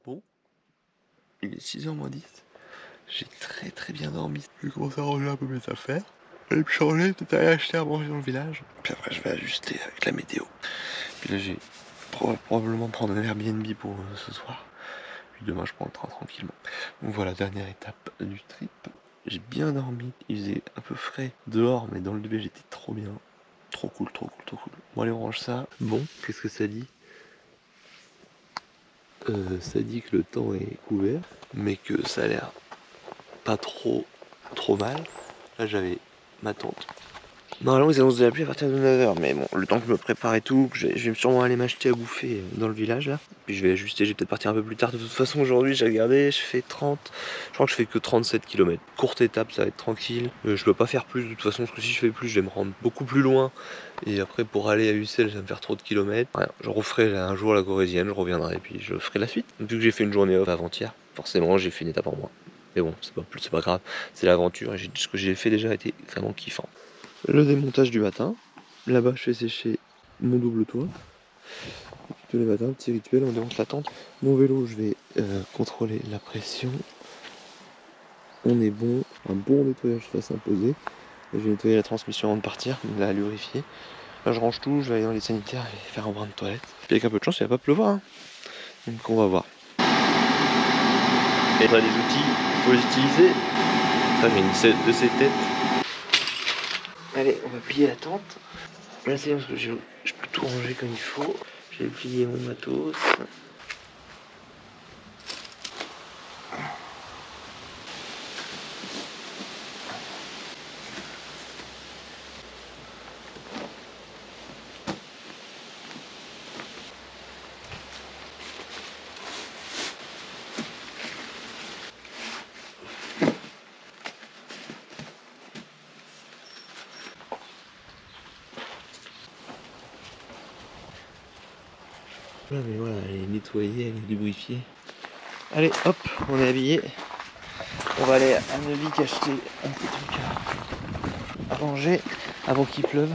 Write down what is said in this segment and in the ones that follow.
Bon, il est 6h moins 10. J'ai très bien dormi. Je vais commencer à ranger un peu mes affaires. Je vais me changer, peut-être aller acheter à manger dans le village. Puis après, je vais ajuster avec la météo. Puis là, j'ai probablement prendre un Airbnb pour ce soir. Puis demain, je prends le train tranquillement. Donc voilà, dernière étape du trip. J'ai bien dormi. Il faisait un peu frais dehors, mais dans le duvet, j'étais trop bien. Trop cool. Bon, allez, on range ça. Bon, qu'est-ce que ça dit ? Ça dit que le temps est couvert, mais que ça a l'air pas trop mal. Là, j'avais ma tante. Normalement, ils annoncent de la pluie à partir de 9h, mais bon, le temps que je me prépare et tout, je vais sûrement aller m'acheter à bouffer dans le village là. Puis je vais ajuster, je vais peut-être partir un peu plus tard. De toute façon, aujourd'hui, j'ai regardé, je fais 30. Je crois que je fais que 37 km. Courte étape, ça va être tranquille. Je peux pas faire plus de toute façon, parce que si je fais plus, je vais me rendre beaucoup plus loin. Et après, pour aller à Ussel, ça va me faire trop de kilomètres. Rien, je referai un jour la Corésienne, je reviendrai, puis je ferai la suite. Vu que j'ai fait une journée off avant-hier, forcément, j'ai fait une étape en moins. Mais bon, c'est pas grave, c'est l'aventure. Ce que j'ai fait déjà a été vraiment kiffant. Le démontage du matin. Là-bas, je fais sécher mon double toit. Tous les matins, petit rituel, on démonte la tente. Mon vélo, je vais contrôler la pression. On est bon. Un bon nettoyage va s'imposer. Je vais nettoyer la transmission avant de partir, la lubrifier. Là, je range tout, je vais aller dans les sanitaires et faire un brin de toilette. Puis avec un peu de chance, il va pas pleuvoir. Hein. Donc on va voir. Et on a des outils, il faut les utiliser. J'ai une de ces têtes. Allez, on va plier la tente. Là c'est bien parce que je peux tout ranger comme il faut. J'ai plié mon matos. Là mais voilà, elle est nettoyée, elle est lubrifiée. Allez hop, on est habillé. On va aller à Neuvik acheter un petit truc à manger avant qu'il pleuve.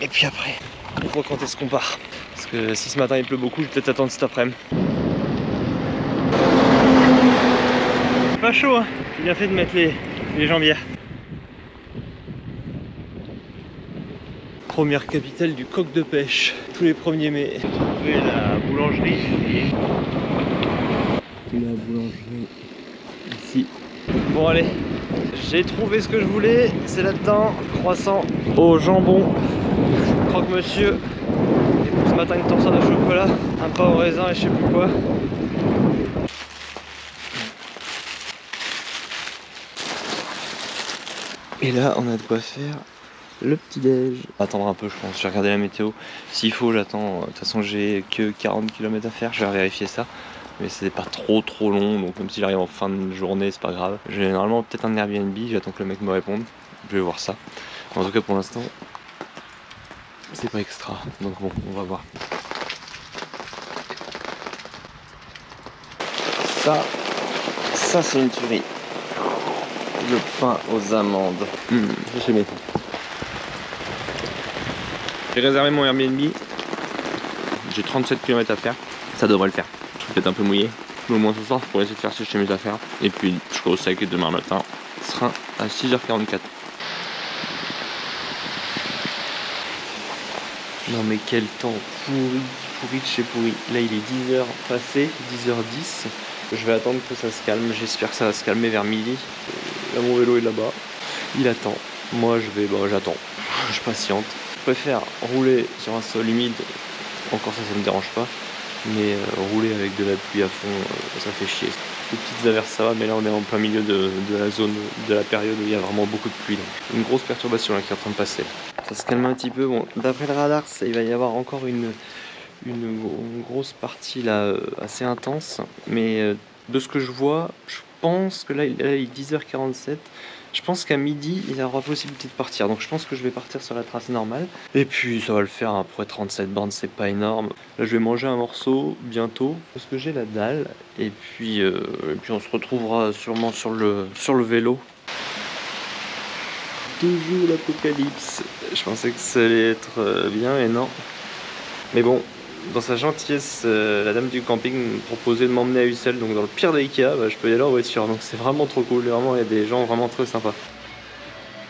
Et puis après, on voit quand est-ce qu'on part. Parce que si ce matin il pleut beaucoup, je vais peut-être attendre cet après-midi. Pas chaud hein, j'ai bien fait de mettre les jambières. Première capitale du coq de pêche, tous les 1er mai. Trouver la boulangerie. La boulangerie ici. Bon allez, j'ai trouvé ce que je voulais, c'est là-dedans, croissant au jambon, croque-monsieur, et pour ce matin une torsade de chocolat, un pain au raisin et je sais plus quoi. Et là on a de quoi faire le petit déj. Attendre un peu je pense, je vais regarder la météo, s'il faut j'attends, de toute façon j'ai que 40 km à faire, je vais vérifier ça. Mais c'est pas trop long, donc même si j'arrive en fin de journée, c'est pas grave. J'ai normalement peut-être un Airbnb, j'attends que le mec me réponde. Je vais voir ça. En tout cas pour l'instant, c'est pas extra. Donc bon, on va voir. Ça c'est une tuerie. Le pain aux amandes. J'ai aimé. J'ai réservé mon Airbnb. J'ai 37 km à faire. Ça devrait le faire. Je suis peut-être un peu mouillé. Mais au moins ce soir, je pourrais essayer de faire sécher mes affaires. Et puis, je serai au sec et demain matin, ce sera à 6h44. Non mais quel temps pourri de chez pourri. Là, il est 10h passé, 10h10. Je vais attendre que ça se calme. J'espère que ça va se calmer vers midi. Là, mon vélo est là-bas. Il attend. Moi, j'attends. Je patiente. Je préfère rouler sur un sol humide. Encore ça me dérange pas. Mais rouler avec de la pluie à fond, ça fait chier. Les petites averses ça va, mais là on est en plein milieu de la zone, de la période où il y a vraiment beaucoup de pluie. Donc. Une grosse perturbation là qui est en train de passer. Ça se calme un petit peu. Bon, d'après le radar, il va y avoir encore une grosse partie là assez intense. Mais de ce que je vois, je pense que là il est 10h47. Je pense qu'à midi, il y aura possibilité de partir. Donc je pense que je vais partir sur la trace normale. Et puis ça va le faire. Après 37 bornes, c'est pas énorme. Là, je vais manger un morceau bientôt. Parce que j'ai la dalle. Et puis on se retrouvera sûrement sur le vélo. Toujours l'apocalypse. Je pensais que ça allait être bien, et non. Mais bon, dans sa gentillesse, la dame du camping me proposait de m'emmener à Ussel, donc dans le pire des Ikea, bah, je peux y aller en voiture, donc c'est vraiment trop cool, vraiment il y a des gens vraiment très sympas.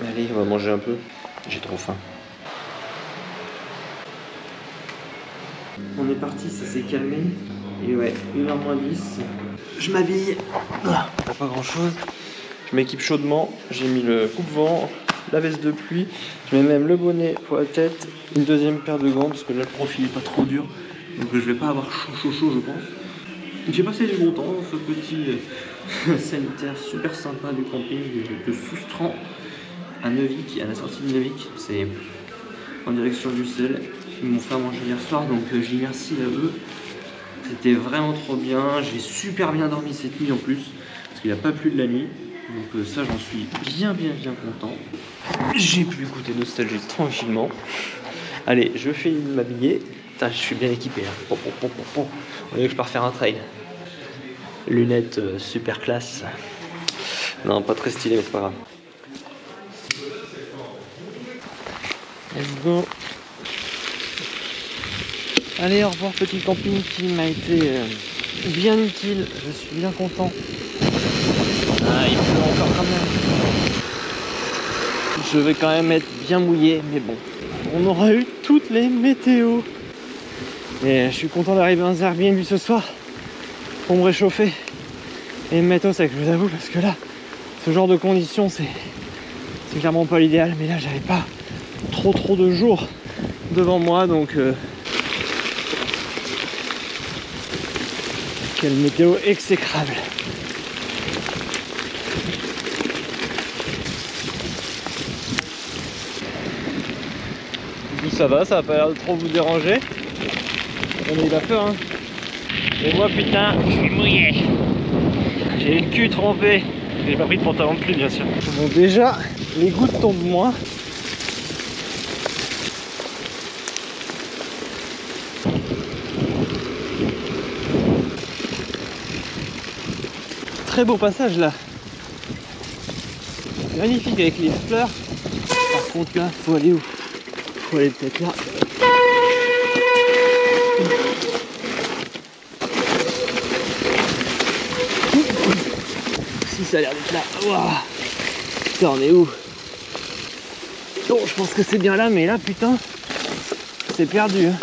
Allez, on va manger un peu, j'ai trop faim. On est parti, ça s'est calmé, et ouais, 1h moins 10, je m'habille, pas grand chose, je m'équipe chaudement, j'ai mis le coupe-vent, la veste de pluie, je mets même le bonnet pour la tête, une deuxième paire de gants parce que là le profil est pas trop dur, donc je vais pas avoir chaud je pense. J'ai passé du bon temps dans ce petit sanitaire super sympa du camping de Soustran à Neuvic, à la sortie de Neuvic, c'est en direction d'Ussel. Ils m'ont fait à manger hier soir, donc je dis merci à eux. C'était vraiment trop bien, j'ai super bien dormi cette nuit en plus, parce qu'il n'a pas plu de la nuit. Donc ça j'en suis bien content. J'ai pu écouter Nostalgie tranquillement. Allez, je fais m'habiller. Putain, je suis bien équipé là. On dirait que je pars faire un trail. Lunettes super classe. Non, pas très stylé mais c'est pas grave. Let's go. Allez, au revoir petit camping qui m'a été bien utile. Je suis bien content. Ah, il pleut encore quand même. Je vais quand même être bien mouillé, mais bon. On aura eu toutes les météos. Et je suis content d'arriver dans un Airbnb ce soir pour me réchauffer et me mettre au sec, je vous avoue, parce que là, ce genre de conditions, c'est clairement pas l'idéal. Mais là, j'avais pas trop de jours devant moi, donc quelle météo exécrable. Ça va pas l'air de trop vous déranger. On a eu la peur hein. Et moi putain, je suis mouillé. J'ai le cul trempé. J'ai pas pris de pantalon de pluie bien sûr. Bon déjà, les gouttes tombent moins. Très beau passage là. Magnifique avec les fleurs. Par contre là, faut aller où? Faut aller peut-être là. Si ça a l'air d'être là. Waouh. Putain, on est où? Bon, je pense que c'est bien là, mais là, putain, c'est perdu. Hein.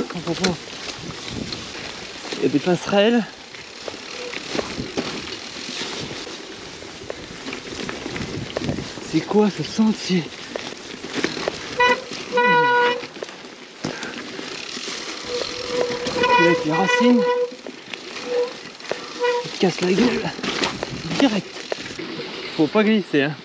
Il y a des passerelles. C'est quoi ce sentier? Avec les racines, il te casse la gueule direct. Faut pas glisser hein.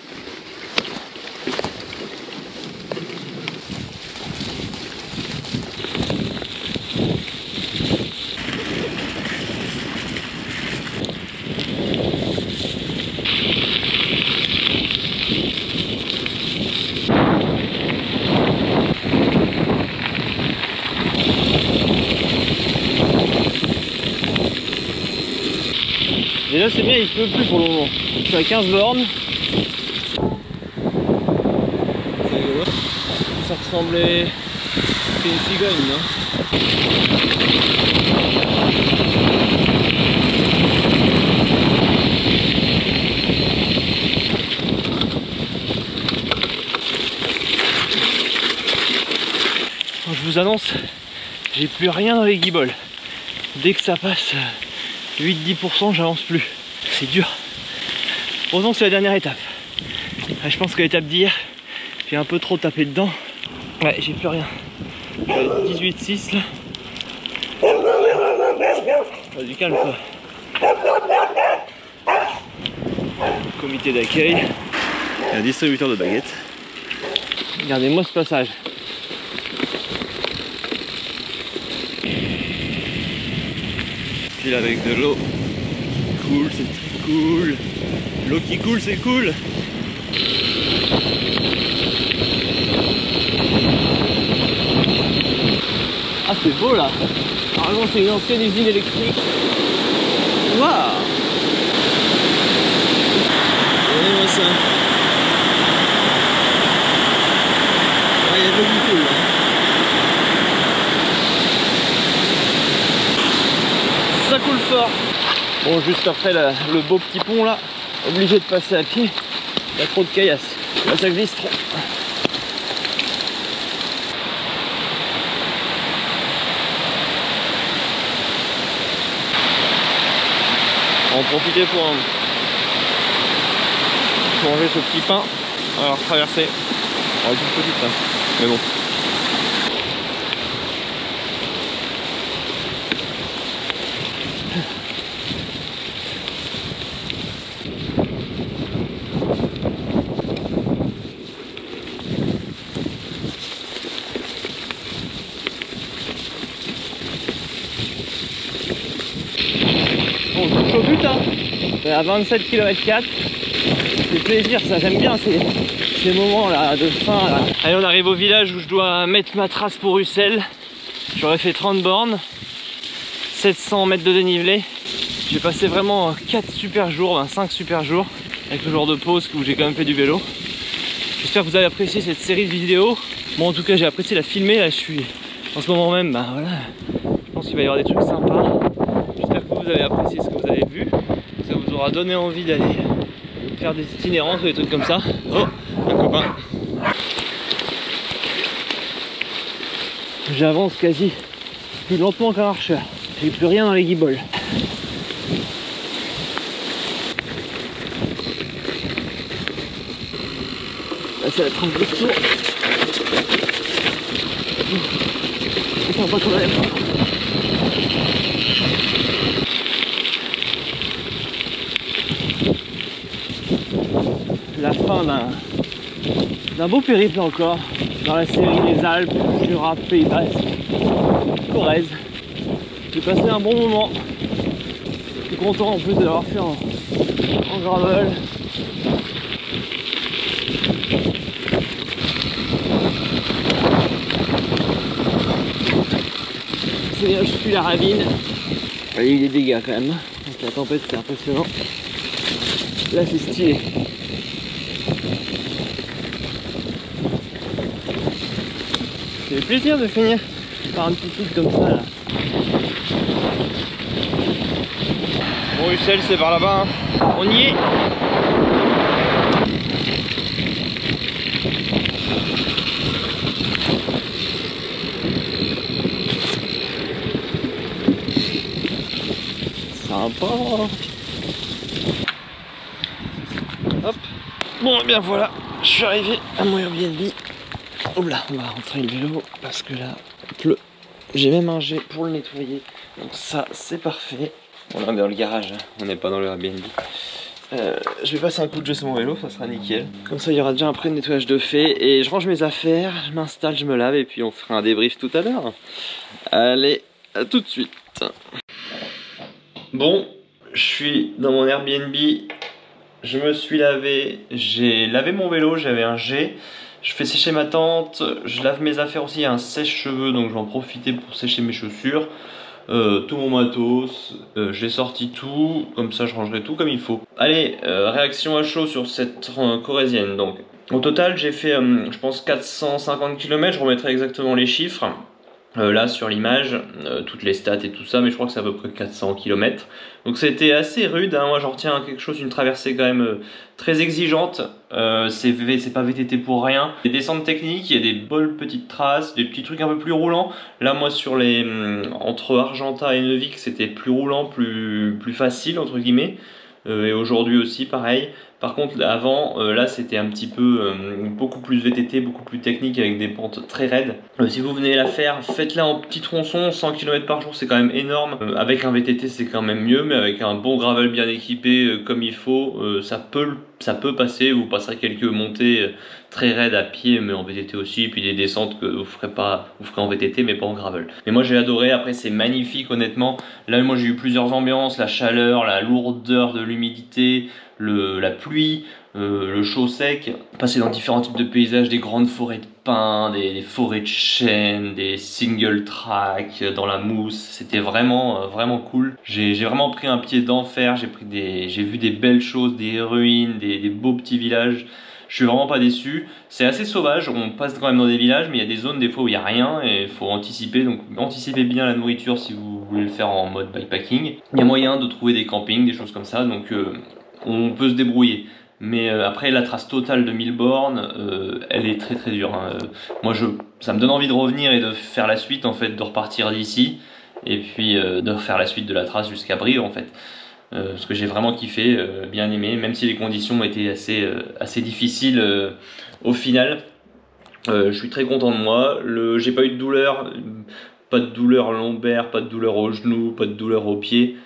Et là c'est bien, il pleut plus pour le moment. Je suis à 15 bornes. Ça ressemblait à une cigogne, non? Je vous annonce, j'ai plus rien dans les guiboles. Dès que ça passe 8-10%, j'avance plus. C'est dur. Heureusement que c'est la dernière étape. Je pense que l'étape d'hier, j'ai un peu trop tapé dedans. Ouais, j'ai plus rien. 18-6 là. Du calme quoi. Comité d'accueil. Et un distributeur de baguettes. Regardez-moi ce passage. Pile avec de l'eau. Cool, c'est très cool. L'eau qui coule, c'est cool. Ah, c'est beau là. Apparemment, c'est une ancienne usine électrique. Waouh. Regardez-moi ça. Ah, il y a de l'eau qui coule là. Bon, juste après le beau petit pont là, obligé de passer à pied. Il y a trop de caillasses. Là, ça glisse trop. On va en profiter pour manger ce petit pain. Alors traverser. Alors toute petite là. Mais bon. On touche au but, hein. C'est à 27 km/4. C'est plaisir, ça j'aime bien ces moments là de fin là. Allez, on arrive au village où je dois mettre ma trace pour Ussel. J'aurais fait 30 bornes, 700 mètres de dénivelé. J'ai passé vraiment 4 super jours, 5 super jours, avec le jour de pause où j'ai quand même fait du vélo. J'espère que vous avez apprécié cette série de vidéos. Moi en tout cas j'ai apprécié la filmer, là je suis en ce moment même, bah voilà, je pense qu'il va y avoir des trucs sympas. J'espère que vous avez apprécié ce que vous avez vu, que ça vous aura donné envie d'aller faire des itinérances ou des trucs comme ça. Oh, un copain. J'avance quasi plus lentement qu'un marcheur. J'ai plus rien dans les guibolles. Là c'est la tranche de tour. On pas qu'on a la fin d'un beau périple encore dans la série des Alpes, Jura, Pays Basque, Corrèze. J'ai passé un bon moment. Je suis content en plus de l'avoir fait en gravel. Je suis la ravine. Il y a eu des dégâts quand même. Donc la tempête c'est impressionnant. Là c'est stylé. Ça fait plaisir de finir par un petit truc comme ça là. Bon Ussel c'est par là-bas, hein. On y est. Sympa. Hop. Bon et bien voilà, je suis arrivé à mon Airbnb. Hop là, on va rentrer le vélo parce que là il pleut. J'ai même un jet pour le nettoyer. Donc ça c'est parfait. On est dans le garage, hein. On n'est pas dans le Airbnb. Je vais passer un coup de jet sur mon vélo, ça sera nickel. Comme ça il y aura déjà un pré de nettoyage de fait. Et je range mes affaires, je m'installe, je me lave et puis on fera un débrief tout à l'heure. Allez, à tout de suite. Bon, je suis dans mon Airbnb. Je me suis lavé, j'ai lavé mon vélo, j'avais un jet. Je fais sécher ma tente, je lave mes affaires aussi, il y a un sèche-cheveux donc je vais en profiter pour sécher mes chaussures. Tout mon matos, j'ai sorti tout, comme ça je rangerai tout comme il faut. Allez, réaction à chaud sur cette corrézienne. Donc, au total j'ai fait je pense 450 km, je remettrai exactement les chiffres. Là sur l'image, toutes les stats et tout ça, mais je crois que c'est à peu près 400 km. Donc c'était assez rude, hein. Moi j'en retiens quelque chose, une traversée quand même très exigeante. C'est pas VTT pour rien. Des descentes techniques, il y a des bonnes petites traces, des petits trucs un peu plus roulants. Là moi sur les entre Argenta et Neuvic c'était plus roulant, plus facile entre guillemets. Et aujourd'hui aussi pareil. Par contre avant là c'était un petit peu beaucoup plus VTT, beaucoup plus technique avec des pentes très raides. Si vous venez la faire, faites-la en petit tronçon, 100 km par jour c'est quand même énorme. Avec un VTT c'est quand même mieux, mais avec un bon gravel bien équipé comme il faut, ça peut passer. Vous passerez quelques montées très raides à pied mais en VTT aussi, et puis des descentes que vous ferez en VTT mais pas en gravel. Mais moi j'ai adoré, après c'est magnifique honnêtement. Là moi j'ai eu plusieurs ambiances, la chaleur, la lourdeur de l'humidité, la pluie, le chaud sec, passer dans différents types de paysages, des grandes forêts de pins, des forêts de chênes, des single tracks dans la mousse, c'était vraiment cool. J'ai vraiment pris un pied d'enfer, j'ai vu des belles choses, des ruines, des beaux petits villages. Je suis vraiment pas déçu. C'est assez sauvage, on passe quand même dans des villages, mais il y a des zones des fois où il n'y a rien et il faut anticiper. Donc anticipez bien la nourriture si vous voulez le faire en mode bikepacking. Il y a moyen de trouver des campings, des choses comme ça, donc on peut se débrouiller. Mais après la trace totale de 1000 bornes, elle est très très dure. Hein. Moi ça me donne envie de revenir et de faire la suite en fait, de repartir d'ici et puis de refaire la suite de la trace jusqu'à Brive en fait. Parce que j'ai vraiment kiffé, bien aimé, même si les conditions étaient assez difficiles au final. Je suis très content de moi. J'ai pas eu de douleur lombaire, pas de douleur au genou, pas de douleur aux pieds.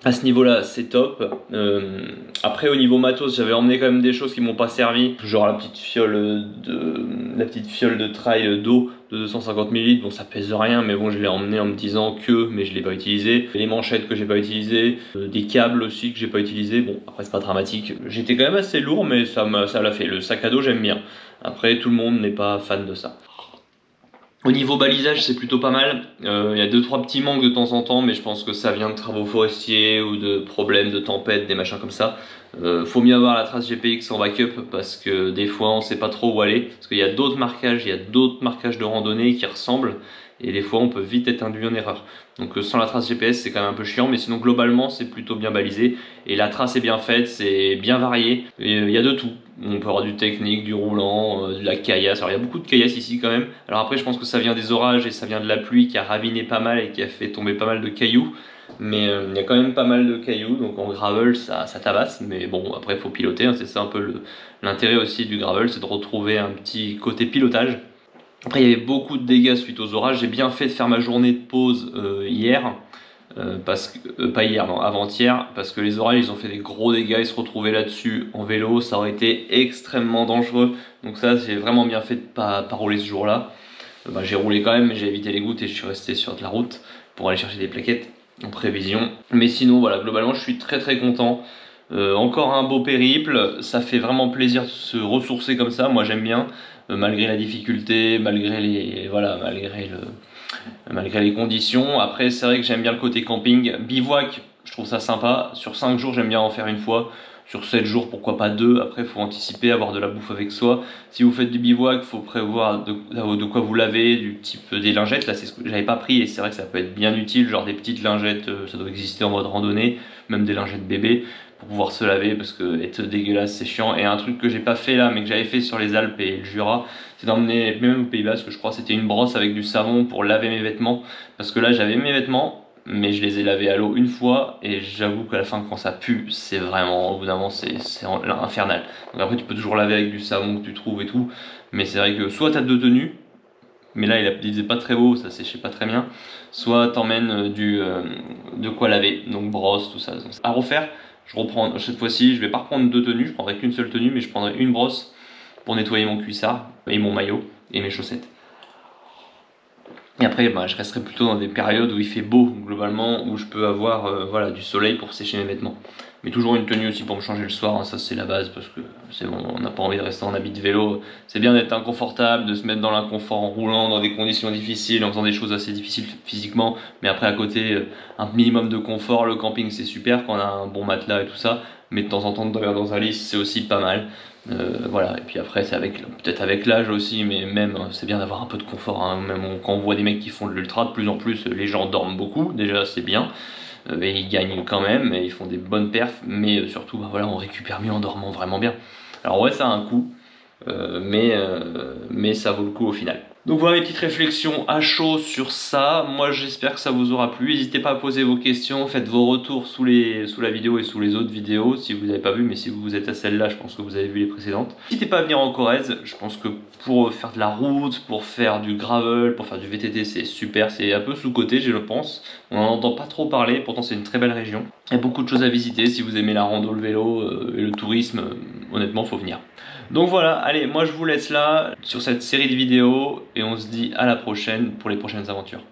À ce niveau-là, c'est top. Après, au niveau matos, j'avais emmené quand même des choses qui m'ont pas servi, genre la petite fiole de trail d'eau de 250 ml. Bon, ça pèse rien, mais bon, je l'ai emmené en me disant mais je l'ai pas utilisé. Les manchettes que j'ai pas utilisées, des câbles aussi que j'ai pas utilisés. Bon, après c'est pas dramatique. J'étais quand même assez lourd, mais ça l'a fait. Le sac à dos, j'aime bien. Après, tout le monde n'est pas fan de ça. Au niveau balisage, c'est plutôt pas mal. Il y a 2-3 petits manques de temps en temps, mais je pense que ça vient de travaux forestiers ou de problèmes de tempête, des machins comme ça. Faut mieux avoir la trace GPX en backup parce que des fois on sait pas trop où aller. Parce qu'il y a d'autres marquages, de randonnée qui ressemblent et des fois on peut vite être induit en erreur. Donc sans la trace GPS c'est quand même un peu chiant, mais sinon globalement c'est plutôt bien balisé et la trace est bien faite, c'est bien varié et il y a de tout. On peut avoir du technique, du roulant, de la caillasse. Alors il y a beaucoup de caillasse ici quand même. Alors après je pense que ça vient des orages et ça vient de la pluie qui a raviné pas mal et qui a fait tomber pas mal de cailloux. Mais il y a quand même pas mal de cailloux, donc en gravel ça tabasse, mais bon après il faut piloter, hein, c'est ça un peu l'intérêt aussi du gravel, c'est de retrouver un petit côté pilotage. Après il y avait beaucoup de dégâts suite aux orages, j'ai bien fait de faire ma journée de pause hier, pas hier, non, avant-hier, parce que les orages ils ont fait des gros dégâts, ils se retrouvaient là-dessus en vélo, ça aurait été extrêmement dangereux, donc ça j'ai vraiment bien fait de pas rouler ce jour-là. J'ai roulé quand même, mais j'ai évité les gouttes et je suis resté sur de la route pour aller chercher des plaquettes en prévision. Mais sinon voilà, globalement je suis très très content. Encore un beau périple, ça fait vraiment plaisir de se ressourcer comme ça, moi j'aime bien, malgré la difficulté, malgré les conditions. Après c'est vrai que j'aime bien le côté camping, bivouac je trouve ça sympa, sur 5 jours j'aime bien en faire une fois, sur 7 jours pourquoi pas 2, après il faut anticiper, avoir de la bouffe avec soi. Si vous faites du bivouac, il faut prévoir de quoi vous laver, du type des lingettes, là c'est ce que j'avais pas pris et c'est vrai que ça peut être bien utile, genre des petites lingettes, ça doit exister en mode randonnée, même des lingettes bébés, pour pouvoir se laver parce que être dégueulasse c'est chiant. Et un truc que j'ai pas fait là mais que j'avais fait sur les Alpes et le Jura, c'est d'emmener, même au Pays Basque je crois, c'était une brosse avec du savon pour laver mes vêtements, parce que là j'avais mes vêtements mais je les ai lavés à l'eau une fois et j'avoue qu'à la fin quand ça pue c'est vraiment, au bout d'un moment c'est infernal. Donc après tu peux toujours laver avec du savon que tu trouves et tout, mais c'est vrai que soit t'as 2 tenues, mais là il disait pas très haut, ça séchait pas très bien, soit t'emmènes de quoi laver, donc brosse, tout ça. Donc, à refaire, je reprends cette fois-ci, je vais pas reprendre 2 tenues, je prendrai qu'une seule tenue, mais je prendrai une brosse pour nettoyer mon cuissard et mon maillot et mes chaussettes. Et après, je resterai plutôt dans des périodes où il fait beau, globalement, où je peux avoir voilà, du soleil pour sécher mes vêtements. Mais toujours une tenue aussi pour me changer le soir, hein, ça c'est la base, parce que c'est bon, on n'a pas envie de rester en habit de vélo. C'est bien d'être inconfortable, de se mettre dans l'inconfort en roulant dans des conditions difficiles, en faisant des choses assez difficiles physiquement. Mais après, à côté, un minimum de confort, le camping c'est super quand on a un bon matelas et tout ça. Mais de temps en temps, de dormir dans un lit, c'est aussi pas mal. Voilà, et puis après c'est peut-être avec l'âge aussi, mais même c'est bien d'avoir un peu de confort, hein. Même quand on voit des mecs qui font de l'ultra, de plus en plus les gens dorment beaucoup, déjà c'est bien, et ils gagnent quand même, et ils font des bonnes perfs, mais surtout voilà, on récupère mieux en dormant vraiment bien. Alors ouais, ça a un coût, mais ça vaut le coup au final. Donc voilà mes petites réflexions à chaud sur ça. Moi j'espère que ça vous aura plu. N'hésitez pas à poser vos questions, faites vos retours sous la vidéo et sous les autres vidéos si vous n'avez pas vu, mais si vous êtes à celle-là, je pense que vous avez vu les précédentes. N'hésitez pas à venir en Corrèze, je pense que pour faire de la route, pour faire du gravel, pour faire du VTT, c'est super, c'est un peu sous-coté je pense. On n'en entend pas trop parler, pourtant c'est une très belle région. Il y a beaucoup de choses à visiter, si vous aimez la rando, le vélo et le tourisme, honnêtement faut venir. Donc voilà, allez, moi je vous laisse là sur cette série de vidéos et on se dit à la prochaine pour les prochaines aventures.